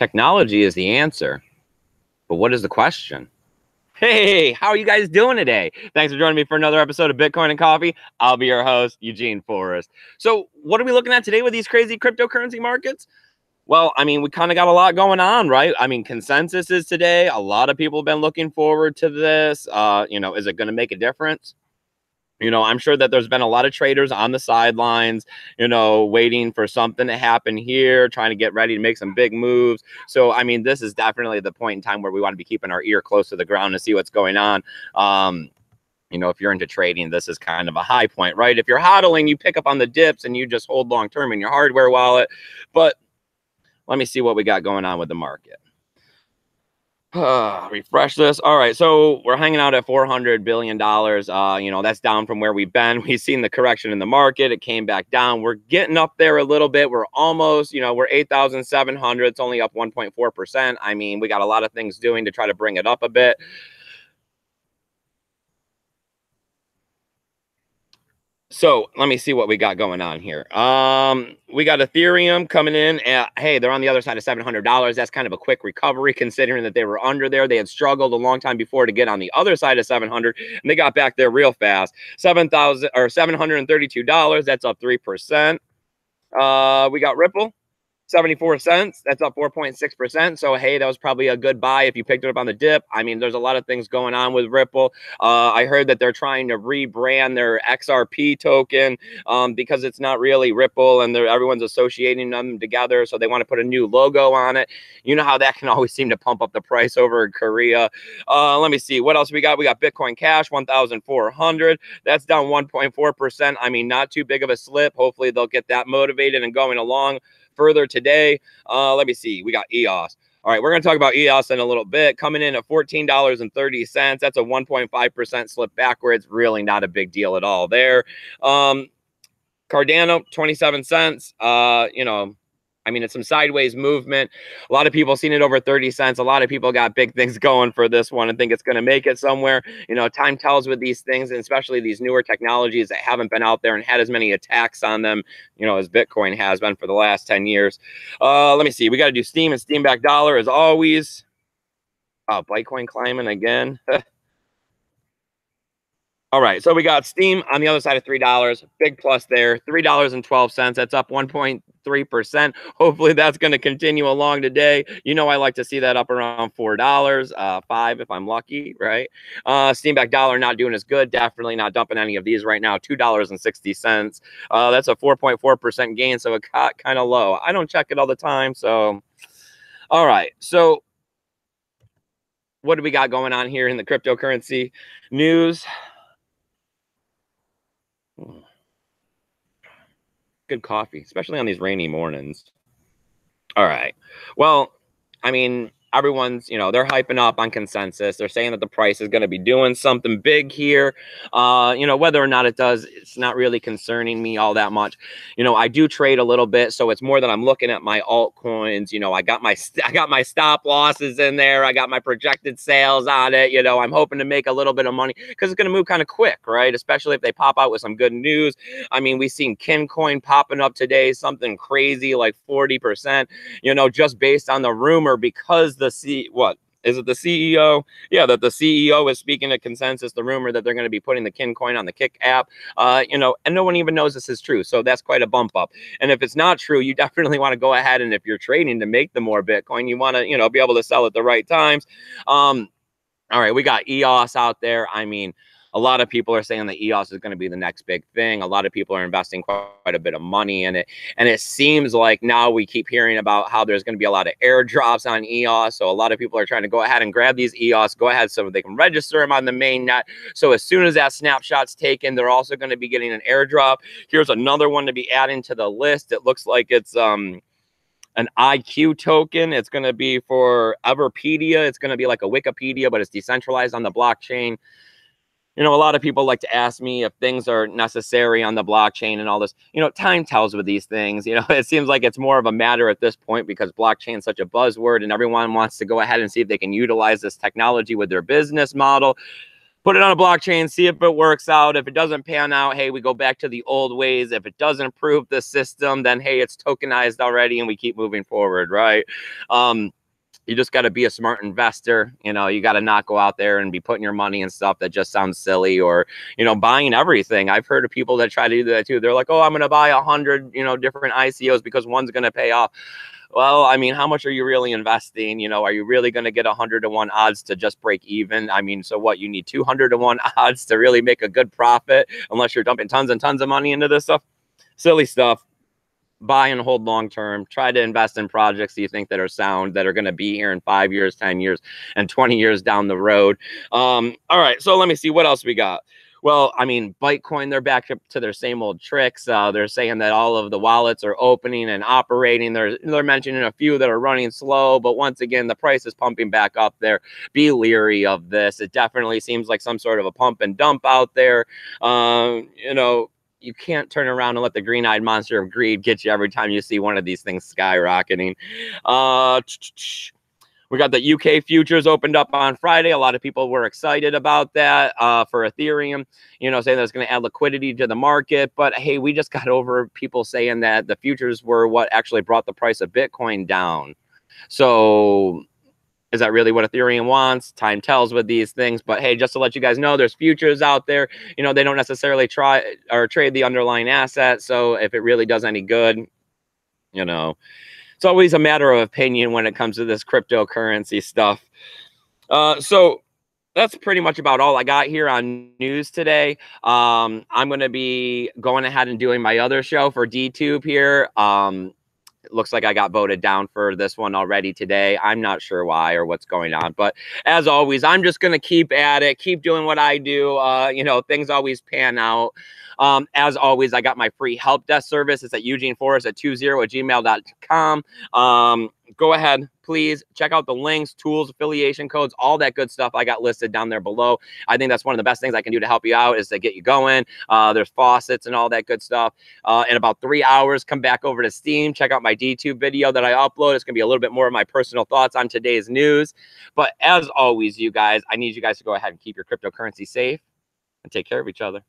Technology is the answer, but what is the question? Hey, how are you guys doing today? Thanks for joining me for another episode of Bitcoin and Coffee. I'll be your host, Eugene Forrest. So what are we looking at today with these crazy cryptocurrency markets? Well, I mean, we kind of got a lot going on, right? I mean, consensus is today. A lot of people have been looking forward to this. Is it going to make a difference? I'm sure that there's been a lot of traders on the sidelines, waiting for something to happen here, trying to get ready to make some big moves. So, I mean, this is definitely the point in time where we want to be keeping our ear close to the ground to see what's going on. If you're into trading, this is kind of a high point, right? If you're hodling, you pick up on the dips and you just hold long term in your hardware wallet. But let me see what we got going on with the market. Refresh this. All right, so we're hanging out at $400 billion. That's down from where we've been. We've seen the correction in the market. It came back down. We're getting up there a little bit. We're almost, we're 8,700. It's only up 1.4%. I mean, we got a lot of things doing to try to bring it up a bit. So let me see what we got going on here. We got Ethereum coming in at, hey, they're on the other side of $700. That's kind of a quick recovery considering that they were under there. They had struggled a long time before to get on the other side of 700, and they got back there real fast. $732. That's up 3%. We got Ripple. 74 cents. That's up 4.6%. So, hey, that was probably a good buy if you picked it up on the dip. I mean, there's a lot of things going on with Ripple. I heard that they're trying to rebrand their XRP token because it's not really Ripple and everyone's associating them together. So they want to put a new logo on it. You know how that can always seem to pump up the price over in Korea. Let me see. What else we got? We got Bitcoin Cash, 1,400. That's down 1.4%. I mean, not too big of a slip. Hopefully they'll get that motivated and going along further today. Let me see. We got EOS. All right, we're going to talk about EOS in a little bit. Coming in at $14.30. That's a 1.5% slip backwards. Really not a big deal at all there. Cardano, 27 cents. I mean, it's some sideways movement. A lot of people seen it over 30 cents. A lot of people got big things going for this one and think it's going to make it somewhere. Time tells with these things, and especially these newer technologies that haven't been out there and had as many attacks on them, as Bitcoin has been for the last 10 years. Let me see. We got to do Steam and Steam back dollar as always. Bitcoin climbing again. All right, so we got Steam on the other side of $3. Big plus there, $3.12. That's up 1.3%. Hopefully that's going to continue along today. I like to see that up around $4, $5 if I'm lucky, right? Steam back dollar not doing as good. Definitely not dumping any of these right now. $2.60. That's a 4.4% gain, so it got kind of low. I don't check it all the time, so all right. So what do we got going on here in the cryptocurrency news? Good coffee, especially on these rainy mornings. All right. Well, I mean, everyone's, they're hyping up on consensus. They're saying that the price is going to be doing something big here. Whether or not it does, it's not really concerning me all that much. I do trade a little bit, so it's more that I'm looking at my altcoins. I got my stop losses in there. I got my projected sales on it. I'm hoping to make a little bit of money because it's going to move kind of quick, right? Especially if they pop out with some good news. I mean, we've seen Kincoin popping up today, something crazy like 40%, just based on the rumor because the CEO? Yeah, that the CEO is speaking to consensus, the rumor that they're going to be putting the Kincoin on the Kick app, and no one even knows this is true. So that's quite a bump up. And if it's not true, you definitely want to go ahead, and if you're trading to make the more Bitcoin, you want to, be able to sell at the right times. All right, we got EOS out there. I mean, a lot of people are saying that EOS is going to be the next big thing. A lot of people are investing quite a bit of money in it. And it seems like now we keep hearing about how there's going to be a lot of airdrops on EOS. So a lot of people are trying to go ahead and grab these EOS, go ahead so they can register them on the main net. So as soon as that snapshot's taken, they're also going to be getting an airdrop. Here's another one to be adding to the list. It looks like it's an IQ token. It's going to be for Everpedia. It's going to be like a Wikipedia, but it's decentralized on the blockchain. A lot of people like to ask me if things are necessary on the blockchain and all this. Time tells with these things. It seems like it's more of a matter at this point because blockchain is such a buzzword and everyone wants to go ahead and see if they can utilize this technology with their business model. put it on a blockchain, see if it works out. If it doesn't pan out, hey, we go back to the old ways. If it doesn't improve the system, then hey, it's tokenized already and we keep moving forward, right? You just got to be a smart investor. You know, you got to not go out there and be putting your money in stuff that just sounds silly, or, you know, buying everything. I've heard of people that try to do that too. They're like, oh, I'm going to buy 100, you know, different ICOs because one's going to pay off. Well, I mean, how much are you really investing? You know, are you really going to get 100-to-1 odds to just break even? I mean, so what? You need 200-to-1 odds to really make a good profit, unless you're dumping tons and tons of money into this stuff. Silly stuff. Buy and hold long term. Try to invest in projects that you think that are sound, that are going to be here in 5 years, 10 years, and 20 years down the road. All right, so let me see what else we got. Well, I mean, Bitcoin, they're back to their same old tricks. They're saying that all of the wallets are opening and operating. They're mentioning a few that are running slow, but once again, the price is pumping back up there. Be leery of this. It definitely seems like some sort of a pump and dump out there. You know, you can't turn around and let the green-eyed monster of greed get you every time you see one of these things skyrocketing. We got the UK futures opened up on Friday. A lot of people were excited about that for Ethereum, you know, saying that's going to add liquidity to the market. But hey, we just got over people saying that the futures were what actually brought the price of Bitcoin down. So is that really what Ethereum wants? Time tells with these things. But hey, just to let you guys know, there's futures out there. You know, they don't necessarily try or trade the underlying asset. So if it really does any good, you know, it's always a matter of opinion when it comes to this cryptocurrency stuff. So that's pretty much about all I got here on news today. I'm going to be going ahead and doing my other show for DTube here. It looks like I got voted down for this one already today. I'm not sure why or what's going on. But as always, I'm just going to keep at it, keep doing what I do. You know, things always pan out. As always, I got my free help desk service. It's at eugeneforrest@20@gmail.com. Go ahead, please check out the links, tools, affiliation codes, all that good stuff I got listed down there below. I think that's one of the best things I can do to help you out, is to get you going. There's faucets and all that good stuff. In about 3 hours, come back over to Steam, check out my DTube video that I upload. It's going to be a little bit more of my personal thoughts on today's news. But as always, you guys, I need you guys to go ahead and keep your cryptocurrency safe and take care of each other.